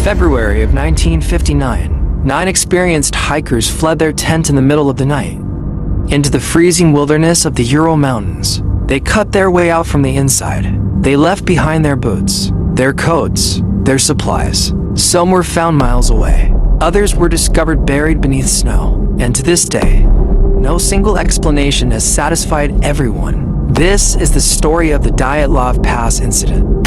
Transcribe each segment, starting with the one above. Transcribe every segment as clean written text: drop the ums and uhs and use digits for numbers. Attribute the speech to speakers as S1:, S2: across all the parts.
S1: February of 1959, 9 experienced hikers fled their tent in the middle of the night into the freezing wilderness of the Ural Mountains. They cut their way out from the inside. They left behind their boots, their coats, their supplies. Some were found miles away. Others were discovered buried beneath snow. And to this day, no single explanation has satisfied everyone. This is the story of the Dyatlov Pass Incident.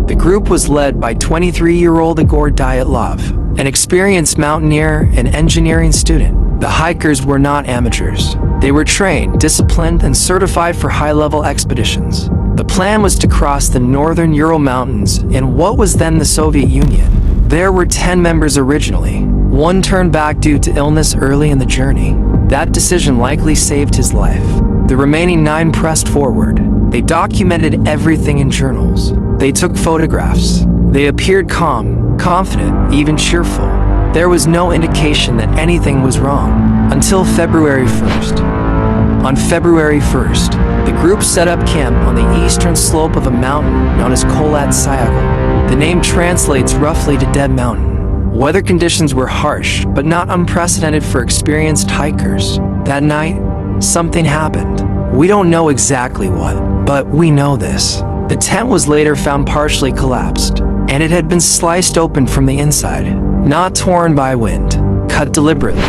S1: The group was led by 23-year-old Igor Dyatlov, an experienced mountaineer and engineering student. The hikers were not amateurs. They were trained, disciplined, and certified for high-level expeditions. The plan was to cross the northern Ural Mountains in what was then the Soviet Union. There were 10 members originally. One turned back due to illness early in the journey. That decision likely saved his life. The remaining 9 pressed forward. They documented everything in journals. They took photographs. They appeared calm, confident, even cheerful. There was no indication that anything was wrong until February 1st. On February 1st, the group set up camp on the eastern slope of a mountain known as Kholat Syakhl. The name translates roughly to Dead Mountain. Weather conditions were harsh, but not unprecedented for experienced hikers. That night, something happened. We don't know exactly what, but we know this. The tent was later found partially collapsed, and it had been sliced open from the inside, not torn by wind, cut deliberately.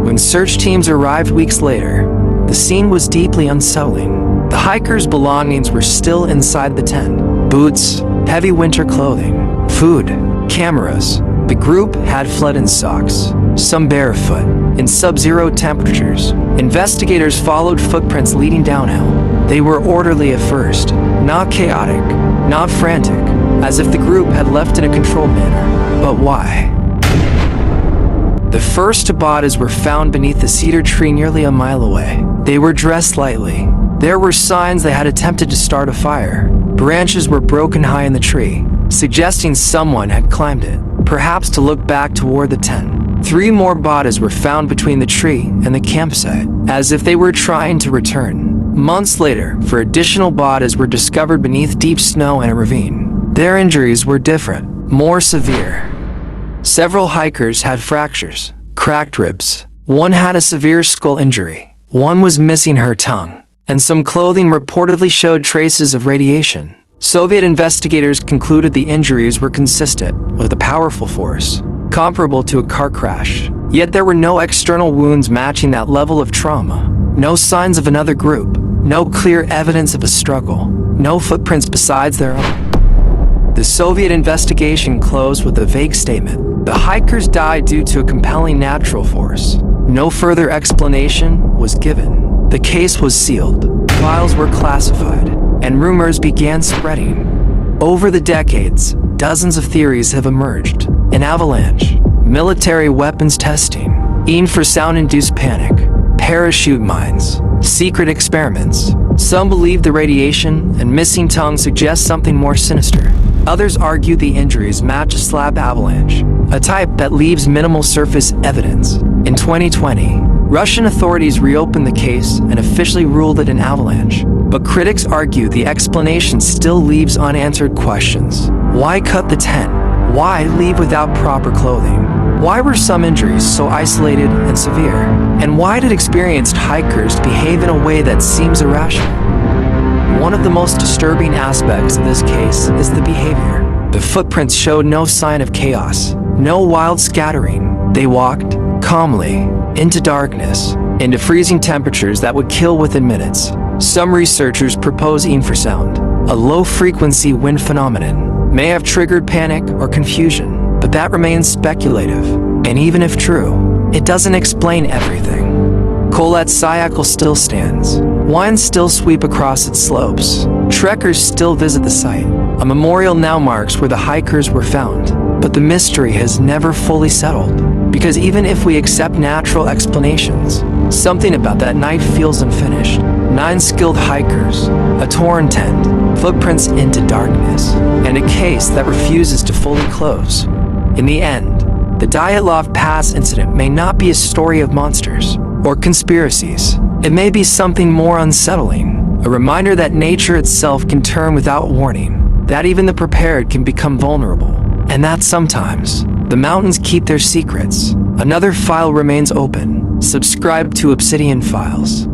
S1: When search teams arrived weeks later, the scene was deeply unsettling. The hikers' belongings were still inside the tent. Boots, heavy winter clothing, food, cameras. The group had fled in socks, some barefoot, in sub-zero temperatures. Investigators followed footprints leading downhill. They were orderly at first, not chaotic, not frantic, as if the group had left in a controlled manner. But why? The first bodies were found beneath a cedar tree nearly a mile away. They were dressed lightly. There were signs they had attempted to start a fire. Branches were broken high in the tree, suggesting someone had climbed it, perhaps to look back toward the tent. 3 more bodies were found between the tree and the campsite, as if they were trying to return. Months later, 4 additional bodies were discovered beneath deep snow in a ravine. Their injuries were different, more severe. Several hikers had fractures, cracked ribs. One had a severe skull injury. One was missing her tongue, and some clothing reportedly showed traces of radiation. Soviet investigators concluded the injuries were consistent with a powerful force, comparable to a car crash. Yet there were no external wounds matching that level of trauma. No signs of another group. No clear evidence of a struggle. No footprints besides their own. The Soviet investigation closed with a vague statement. The hikers died due to a compelling natural force. No further explanation was given. The case was sealed. Files were classified, and rumors began spreading. Over the decades, dozens of theories have emerged. An avalanche, military weapons testing, infrasound-induced panic, parachute mines, secret experiments. Some believe the radiation and missing tongue suggest something more sinister. Others argue the injuries match a slab avalanche, a type that leaves minimal surface evidence. In 2020, Russian authorities reopened the case and officially ruled it an avalanche. But critics argue the explanation still leaves unanswered questions. Why cut the tent? Why leave without proper clothing? Why were some injuries so isolated and severe? And why did experienced hikers behave in a way that seems irrational? One of the most disturbing aspects of this case is the behavior. The footprints showed no sign of chaos, no wild scattering. They walked calmly into darkness, into freezing temperatures that would kill within minutes. Some researchers propose infrasound, a low-frequency wind phenomenon, may have triggered panic or confusion, but that remains speculative. And even if true, it doesn't explain everything. Kholat Syakhl still stands. Winds still sweep across its slopes. Trekkers still visit the site. A memorial now marks where the hikers were found. But the mystery has never fully settled. Because even if we accept natural explanations, something about that night feels unfinished. 9 skilled hikers, a torn tent, footprints into darkness, and a case that refuses to fully close. In the end, the Dyatlov Pass incident may not be a story of monsters or conspiracies. It may be something more unsettling, a reminder that nature itself can turn without warning, that even the prepared can become vulnerable, and that sometimes the mountains keep their secrets. Another file remains open. Subscribe to Obsidian Files.